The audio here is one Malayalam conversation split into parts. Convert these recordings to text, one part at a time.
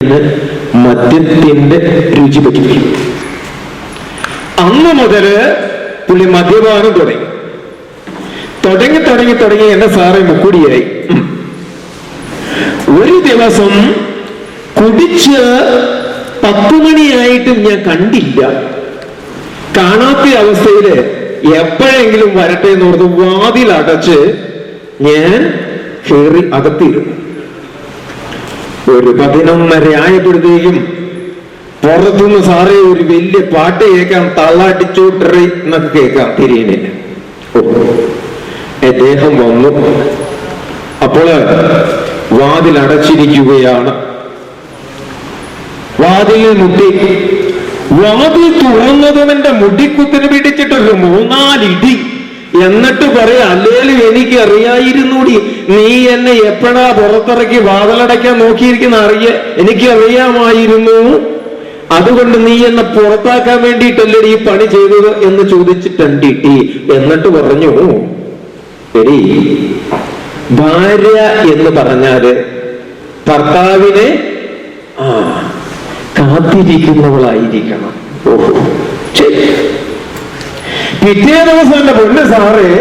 മദ്യത്തിന്റെ രുചി പറ്റി. അന്ന് മുതല് പുള്ളി മദ്യപാനം തുടങ്ങി എന്റെ സാറെ മുക്കുടിയായി. ഒരു ദിവസം കുടിച്ച് 10 മണിയായിട്ടും ഞാൻ കണ്ടില്ല. കാണാത്ത അവസ്ഥയില് എപ്പോഴെങ്കിലും വരട്ടെ എന്ന് ഓർത്ത് വാതിലടച്ച് ഞാൻ കയറി അകത്തിരുന്നു. ഒരു 11:30 ആയപ്പോഴത്തേക്കും പുറത്തുനിന്ന് സാറേ ഒരു വലിയ പാട്ട് കേൾക്കാം, തള്ളാട്ടിച്ചോട്ടറി എന്നൊക്കെ കേൾക്കാം തിരിയണില്ല. അദ്ദേഹം വന്നു. അപ്പോൾ വാതിലടച്ചിരിക്കുകയാണ്. വാതിലിൽ മുട്ടി. വാതിൽ തുറന്നതും എന്റെ മുടിക്കുത്തിന് പിടിച്ചിട്ടൊരു 3-4 ഇടി. എന്നിട്ട് പറയാ, അല്ലേലും എനിക്ക് അറിയായിരുന്നൂടി, നീ എന്നെ എപ്പോഴാ പുറത്തിറക്കി വാതിലടയ്ക്കാൻ നോക്കിയിരിക്കുന്ന എനിക്ക് അറിയാമായിരുന്നു. അതുകൊണ്ട് നീ എന്നെ പുറത്താക്കാൻ വേണ്ടിയിട്ടല്ലേ ഈ പണി ചെയ്തത് എന്ന് ചോദിച്ചിട്ടുണ്ടിട്ടി. എന്നിട്ട് പറഞ്ഞു, എടി, ഭാര്യ എന്ന് പറഞ്ഞാല് ഭർത്താവിനെ കാത്തിരിക്കുന്നവളായിരിക്കണം. ഓഹോ, ശരി. പിറ്റേ ദിവസം എന്റെ പൊന്ന് സാറെ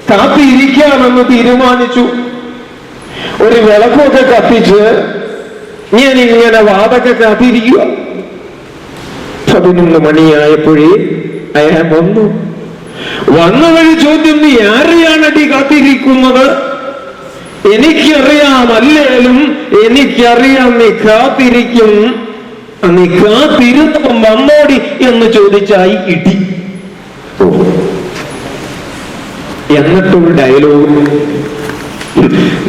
കാത്തിരിക്കാമെന്ന് തീരുമാനിച്ചു. ഒരു വിളക്കൊക്കെ കത്തിച്ച് ഞാൻ ഇങ്ങനെ വാതൊക്കെ കാത്തിരിക്കുക. 11 മണിയായപ്പോഴേ അയാൾ വന്നു വഴി ചോദ്യം, നീ ആരെയാണടി കാത്തിരിക്കുന്നത്? എനിക്കറിയാം, അല്ലേലും എനിക്കറിയാം നീ കാത്തിരിക്കും. നീ കാത്തിരുന്നപ്പം വന്നോടി എന്ന് ചോദിച്ചായി ഇടി. എന്നിട്ടൊരു ഡയലോഗ്,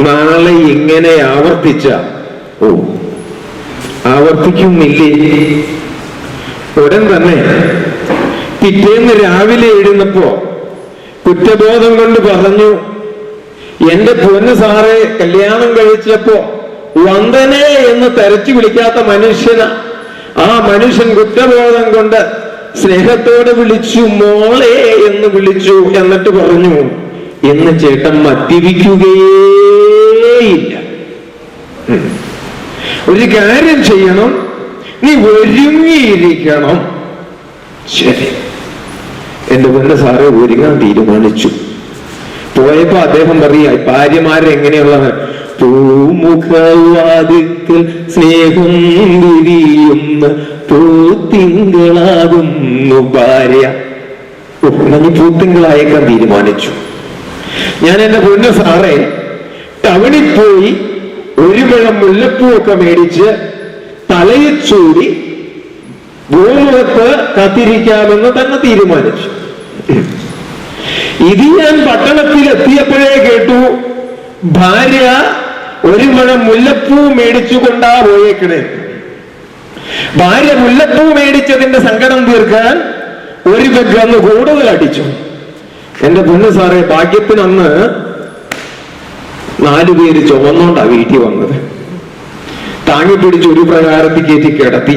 നാളെ ഇങ്ങനെ ആവർത്തിക്കുന്നില്ലേ? ഉടൻ തന്നെ പിറ്റേന്ന് രാവിലെ എഴുന്നപ്പോ കുറ്റബോധം കൊണ്ട് പറഞ്ഞു, എന്റെ പൊന്ന് സാറെ, കല്യാണം കഴിച്ചപ്പോ വന്ദനെ എന്ന് തെരച്ചു വിളിക്കാത്ത മനുഷ്യനാ. ആ മനുഷ്യൻ കുറ്റബോധം കൊണ്ട് സ്നേഹത്തോടെ വിളിച്ചു, മോളെ എന്ന് വിളിച്ചു. എന്നിട്ട് പറഞ്ഞു, എന്ന് ചേട്ടൻ മദ്യപിക്കുകയേയില്ല. ഒരു കാര്യം ചെയ്യണം, നീ ഒരുങ്ങിയിരിക്കണം. ശരി, എന്റെ പൊന്ന് സാറെ ഒരുങ്ങാൻ തീരുമാനിച്ചു. പോയപ്പോ അദ്ദേഹം പറയാ, ഭാര്യമാരെങ്ങനെയുള്ളവർ? പൂമുഖവാതിക്കൽ സ്നേഹം വിരിയുന്ന പൂത്തിങ്കളാകുന്നു ഭാര്യ. നീ പൂത്തിങ്കളായേക്കാൻ തീരുമാനിച്ചു. ഞാൻ എന്റെ പൊന്നു സാറെ ടൗണിൽ പോയി 1 മുഴം മുല്ലപ്പൂവൊക്കെ മേടിച്ച് തലയിൽ ചൂടി ഭൂമുഖത്ത് കാത്തിരിക്കാമെന്ന് തന്നെ തീരുമാനിച്ചു. ഇത് ഞാൻ പട്ടണത്തിൽ എത്തിയപ്പോഴേ കേട്ടു, ഭാര്യ 1 മുഴം മുല്ലപ്പൂ മേടിച്ചു കൊണ്ടാ പോയേക്കണേ. ഭാര്യ മുല്ലപ്പൂ മേടിച്ചതിന്റെ സങ്കടം തീർക്കാൻ 1 പെഗ് അന്ന് കൂടുതൽ അടിച്ചു. എന്റെ പൊന്നു സാറെ, ഭാഗ്യത്തിന് അന്ന് 4 പേര് ചുമന്നോണ്ടാ വീട്ടിൽ വന്നത്. താങ്ങി പിടിച്ച് ഒരു പ്രകാരത്തിൽ കയറ്റി കിടത്തി.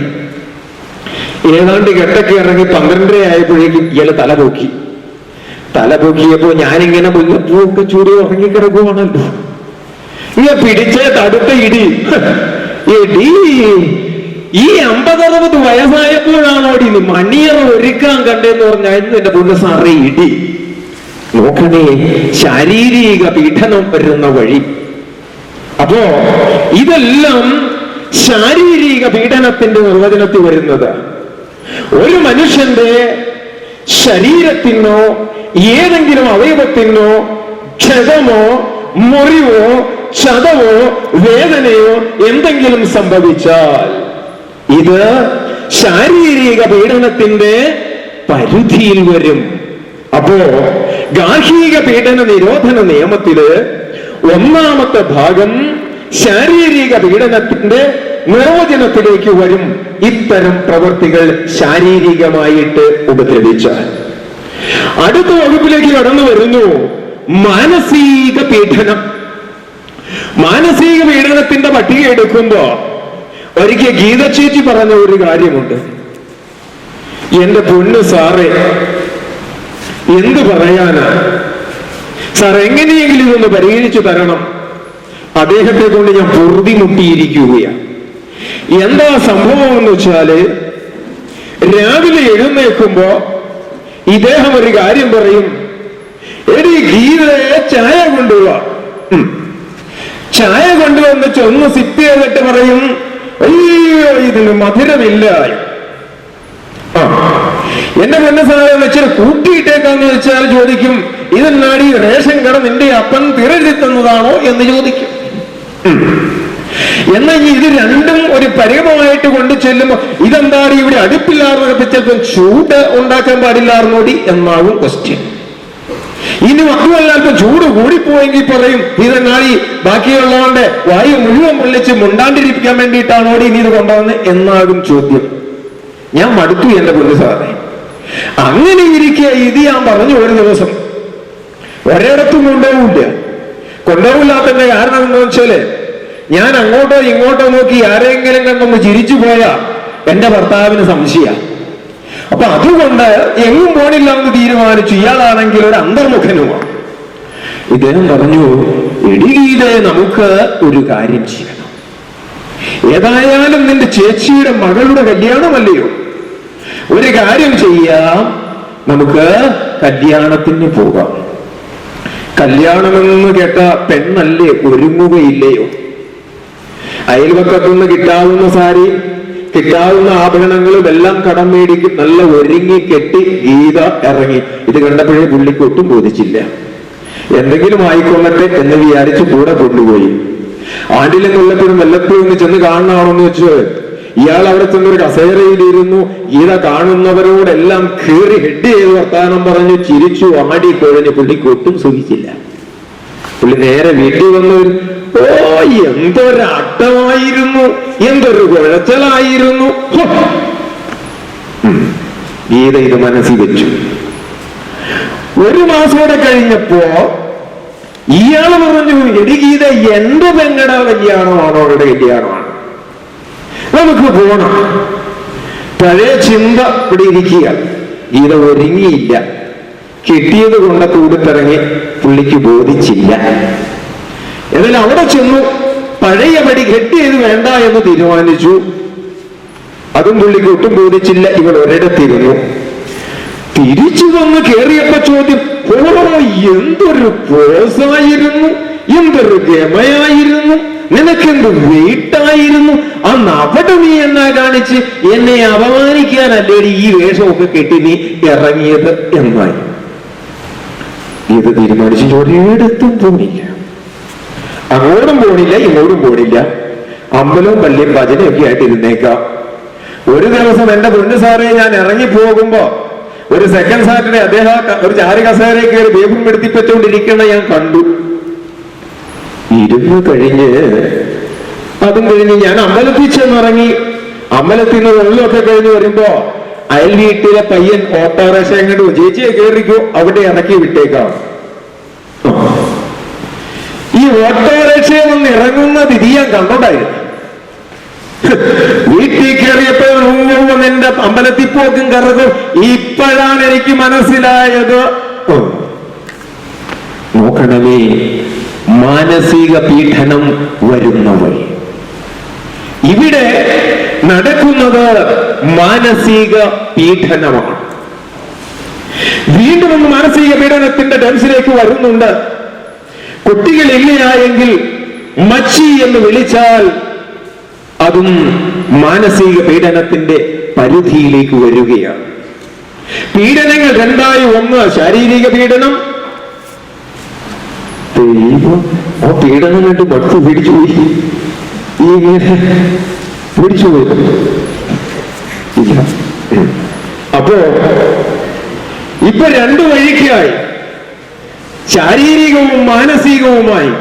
ഏതാണ്ട് കെട്ടൊക്കെ ഇറങ്ങി 12:30 ആയപ്പോഴേക്കും ഇയാള് തല പൊക്കിയപ്പോ ഞാനിങ്ങനെ മുല്ലപ്പൂവൊക്കെ ചൂടി ഉറങ്ങിക്കിടക്കുവാണല്ലോ. ഇങ്ങനെ പിടിച്ച് തടുത്ത ഇടി. ഈ 50-60 വയസ്സായപ്പോഴാണോടി നീ മണിയറ ഒരുക്കാൻ കണ്ടെന്ന് പറഞ്ഞാൽ എന്റെ പൊന്നു സാറേ ഇടി. നോക്കണേ, ശാരീരിക പീഡനം വരുന്ന വഴി. അപ്പോ ഇതെല്ലാം ശാരീരിക പീഡനത്തിന്റെ നിർവചനത്തിൽ വരുന്നത്. ഒരു മനുഷ്യന്റെ ശരീരത്തിനോ ഏതെങ്കിലും അവയവത്തിനോ ക്ഷതമോ മുറിവോ ക്ഷതവോ വേദനയോ എന്തെങ്കിലും സംഭവിച്ചാൽ ഇത് ശാരീരിക പീഡനത്തിന്റെ പരിധിയിൽ വരും. അപ്പോ ഗാർഹിക പീഡന നിരോധന നിയമത്തില് 1-ാമത്തെ ഭാഗം ശാരീരിക പീഡനത്തിന്റെ നിർവചനത്തിലേക്ക് വരും. ഇത്തരം പ്രവൃത്തികൾ ശാരീരികമായിട്ട് ഉപദ്രവിച്ചാൽ. അടുത്ത വകുപ്പിലേക്ക് കടന്നു വരുന്നു മാനസിക പീഡനം. മാനസിക പീഡനത്തിന്റെ പട്ടിക എടുക്കുമ്പോ ഒരിക്കൽ ഗീത ചേച്ചി പറഞ്ഞ ഒരു കാര്യമുണ്ട്. എന്റെ പൊന്നു സാറേ, എന്ത് പറയാനാ സാർ, എങ്ങനെയെങ്കിലും ഇതൊന്ന് പരിഹരിച്ചു തരണം. അദ്ദേഹത്തെ കൊണ്ട് ഞാൻ പൊറുതി മുട്ടിയിരിക്കുകയാണ്. എന്താ സംഭവം എന്ന് വെച്ചാല്, രാവിലെ എഴുന്നേൽക്കുമ്പോ ഇദ്ദേഹം ഒരു കാര്യം പറയും, എടി ഗീതയെ ചായ കൊണ്ടുപോവാ. ചായ കൊണ്ടുവന്ന് ഒന്ന് സിപ്പ് ചെയ്തിട്ട് പറയും, അയ്യോ ഇതിന് മധുരമില്ല. എന്റെ പൊന്ന സാധനം വെച്ചിട്ട് കൂട്ടിയിട്ടേക്കാന്ന് വെച്ചാൽ ചോദിക്കും, ഇതെന്നാടി റേഷൻ കട നിന്റെ അപ്പൻ തിരഞ്ഞു തന്നതാണോ എന്ന് ചോദിക്കും. എന്നാൽ ഇത് രണ്ടും ഒരു പരിഗണമായിട്ട് കൊണ്ടു ചെല്ലുമ്പോ ഇതെന്താണ് ഇവിടെ അടുപ്പില്ലാതെ ചിലപ്പോൾ ചൂട് ഉണ്ടാക്കാൻ പാടില്ലാർന്നോടി എന്നാകും ക്വസ്റ്റ്യൻ. ഇനി അതുമല്ല അല്പം ചൂട് കൂടിപ്പോയെങ്കിൽ പറയും, ഇതെന്നാളി ബാക്കിയുള്ളവന്റെ വായു മുഴുവൻ പൊള്ളിച്ച് മുണ്ടാണ്ടിരിപ്പിക്കാൻ വേണ്ടിയിട്ടാണോടി ഇനി ഇത് കൊണ്ടുവന്ന് എന്നാകും ചോദ്യം. ഞാൻ മടുത്തു എന്റെ പൊന്നു സാറേ. അങ്ങനെ ഇരിക്കുക ഇത് ഞാൻ പറഞ്ഞു. ഒരു ദിവസം ഒരിടത്തും കൊണ്ടുപോകില്ലാത്തതിന്റെ കാരണം എന്താണെന്ന് വെച്ചാല്, ഞാൻ അങ്ങോട്ടോ ഇങ്ങോട്ടോ നോക്കി ആരെങ്കിലും കണ്ടൊന്ന് ചിരിച്ചു പോയാ എന്റെ ഭർത്താവിന് സംശയ. അപ്പൊ അതുകൊണ്ട് എങ്ങും പോണില്ല എന്ന് തീരുമാനിച്ചു. ഇയാളാണെങ്കിൽ ഒരു അന്തർമുഖനുമാണ്. ഇദ്ദേഹം പറഞ്ഞു, എടിഗീതെ നമുക്ക് ഒരു കാര്യം ചെയ്യണം. ഏതായാലും നിന്റെ ചേച്ചിയുടെ മകളുടെ കല്യാണമല്ലയോ, ഒരു കാര്യം ചെയ്യാം, നമുക്ക് കല്യാണത്തിന് പോകാം. കല്യാണമെന്ന് കേട്ട പെണ്ണല്ലേ ഒരുങ്ങുകയില്ലയോ? അയൽവക്കത്തുനിന്ന് കിട്ടാവുന്ന സാരി, കിട്ടാവുന്ന ആഭരണങ്ങളും എല്ലാം കടം മേടിക്കും. നല്ല ഒരുങ്ങി കെട്ടി ഗീത ഇറങ്ങി. ഇത് കണ്ടപ്പോഴേ പുള്ളിക്ക് ഒട്ടും ബോധിച്ചില്ല. എന്തെങ്കിലും ആയിക്കൊള്ളട്ടെ എന്ന് വിചാരിച്ച് കൂടെ കൊണ്ടുപോയി. ആണ്ടിലും കൊല്ലത്തിനും വല്ലപ്പോഴും ഒന്ന് ചെന്ന് കാണണമെന്ന് വെച്ച് ഇയാൾ അവിടെ ചെന്നൊരു കസേരയിലിരുന്നു. ഗീത കാണുന്നവരോടെല്ലാം കീറി ഹെഡ് ചെയ്ത് വർത്താനം പറഞ്ഞു ചിരിച്ചു ആടി കുഴഞ്ഞ് പുള്ളിക്ക് ഒട്ടും സുഖിച്ചില്ല. പുള്ളി നേരെ വീട്ടിൽ വന്നു. ഓ എന്തൊരട്ടമായിരുന്നു, എന്തൊരു കുഴച്ചലായിരുന്നു. ഗീത ഇത് മനസ്സിൽ വെച്ചു. ഒരു മാസോടെ കഴിഞ്ഞപ്പോ ഇയാള് പറഞ്ഞു, എടി ഗീത എന്റെ പെങ്ങടെ കല്യാണമാണോ അവരുടെ കല്യാണമാണ്, നമുക്ക് പോണം. പഴയ ചിന്ത ഇവിടെ ഇരിക്കുക. ഗീത ഒരുങ്ങിയില്ല. കിട്ടിയത് കൊണ്ട് കൂടിത്തിറങ്ങി. പുള്ളിക്ക് ബോധിച്ചില്ല. എന്നാൽ അവിടെ ചെന്നു പഴയപടി കെട്ടിയത് വേണ്ട എന്ന് തീരുമാനിച്ചു. അതും പുള്ളിക്ക് ഒട്ടും ബോധിച്ചില്ല. ഇവൾ ഒരിടത്തിരുന്നു. തിരിച്ചു വന്ന് കേറിയപ്പോ ചോദ്യം, ഓ എന്തൊരു പോസായിരുന്നു, എന്തൊരു ഗമയായിരുന്നു, നിനക്കെന്ത് വീട്ടായിരുന്നു. അന്ന് അവിടെ നീ എന്നാ കാണിച്ച് എന്നെ അപമാനിക്കാനല്ലേടി ഈ വേഷമൊക്കെ കെട്ടി നീ ഇറങ്ങിയത് എന്നായി. ഇത് തീരുമാനിച്ചു ഒരിടത്തും പോണില്ല. അങ്ങോട്ടും പോണില്ല, ഇങ്ങോട്ടും പോണില്ല. അമ്പലവും പള്ളിയും ഭജനയൊക്കെ ആയിട്ട് ഇരുന്നേക്കാം. ഒരു ദിവസം എന്റെ പൊന്നു സാറേ ഞാൻ ഇറങ്ങിപ്പോകുമ്പോ ഒരു സെക്കൻഡ് സാറ്റർഡേ അദ്ദേഹം ഒരു ചാരി കസേരയിൽ കയറി ദീപം എടുത്തിപ്പറ്റുകൊണ്ടിരിക്കണ ഞാൻ കണ്ടു. ഇരുന്ന് കഴിഞ്ഞ് അതും കഴിഞ്ഞ് ഞാൻ അമ്പലത്തിൽ ചെന്നിറങ്ങി. അമ്പലത്തിൽ നിന്ന് വെള്ളമൊക്കെ കഴിഞ്ഞ് വരുമ്പോ അയൽ വീട്ടിലെ പയ്യൻ ഓട്ടോറിക്ഷ എങ്ങോട്ട് ചേച്ചിയെ കയറിക്കോ, അവിടെ ഇറക്കി വിട്ടേക്കാം. ഈ ഓട്ടോറിക്ഷയിൽ നിന്ന് ഇറങ്ങുന്നത് ഇത് ഞാൻ കണ്ടോണ്ടായിരുന്നു. വീട്ടിൽ കയറിയപ്പോ നിന്റെ അമ്പലത്തിൽ പോക്കും കറക്കും. ഇപ്പോഴാണ് എനിക്ക് മനസ്സിലായത്. നോക്കണമേ, മാനസിക പീഡനം വരുന്ന വഴി. ഇവിടെ നടക്കുന്നത് മാനസിക പീഡനമാണ്. വീണ്ടും ഒന്ന് മാനസിക പീഡനത്തിന്റെ ടെൻസിലേക്ക് വരുന്നുണ്ട്. കുട്ടികളില്ല എങ്കിൽ മച്ചി എന്ന് വിളിച്ചാൽ അതും മാനസിക പീഡനത്തിന്റെ പരിധിയിലേക്ക് വരികയാണ്. പീഡനങ്ങൾ രണ്ടായി. ഒന്ന് ശാരീരിക പീഡനം. ആ പീഡനം കണ്ട് മടുത്ത് പിടിച്ചുപോയി. ഇങ്ങനെ പിടിച്ചുപോയി ഇല്ല. അപ്പോ ഇപ്പൊ രണ്ടു വഴിക്കായി, ശാരീരികവും മാനസികവുമായി.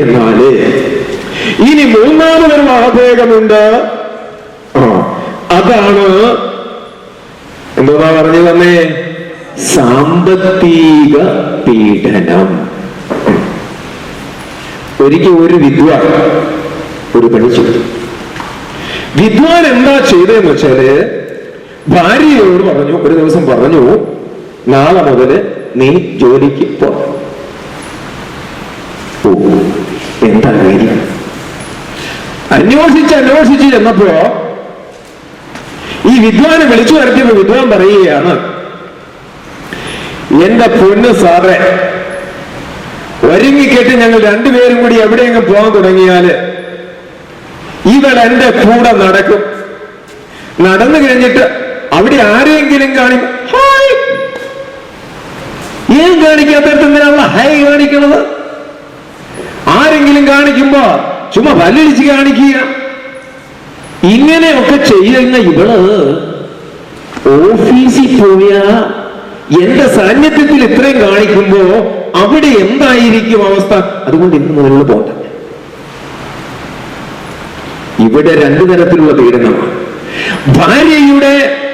എന്നാല് ഇനി മൂന്നാമതൊരു മഹാഭേദമുണ്ട്. അതാണ് എന്താ പറഞ്ഞു തന്നെ, സാമ്പത്തിക പീഡനം. ഒരിക്കൽ ഒരു വിദ്വാൻ ഒരു പണി ചെയ്തു. വിദ്വാൻ എന്താ ചെയ്തതെന്ന് വെച്ചാല് ഭാര്യയോട് പറഞ്ഞു, ഒരു ദിവസം പറഞ്ഞു, നാളെ മുതല് നീ ജോലിക്ക് പോ. എന്താ കാര്യം? അന്വേഷിച്ച് ചെന്നപ്പോ ഈ വിദ്വാനെ വിളിച്ചു വരുത്തിയപ്പോ വിദ്വാൻ പറയുകയാണ്, എന്റെ പൊന്ന് സാറേ, ഒരുങ്ങിക്കെട്ട് ഞങ്ങൾ രണ്ടുപേരും കൂടി എവിടെയെങ്കിലും പോകാൻ തുടങ്ങിയാല് ഇവൾ എന്റെ കൂടെ നടക്കും. നടന്നു കഴിഞ്ഞിട്ട് അവിടെ ആരെങ്കിലും കാണും, ഹായ്. ഏൻ കാണിക്കാത്തടത്ത് എന്തിനാ ഹൈ കാണിക്കണത്? ആരെങ്കിലും കാണിക്കുമ്പോ ചുമ്മാ വല്ലിടിച്ച് കാണിക്കുക. ഇങ്ങനെയൊക്കെ ചെയ്യുന്ന ഇവള് ഓഫീസിൽ പോയ എന്റെ സാന്നിധ്യത്തിൽ ഇത്രയും കാണിക്കുമ്പോ അവിടെ എന്തായിരിക്കും അവസ്ഥ? അതുകൊണ്ട് ഇന്ന് മുതലുള്ള പോട്ടെ. ഇവിടെ രണ്ടു തരത്തിലുള്ള പീഡനമാണ്. ഭാര്യയുടെ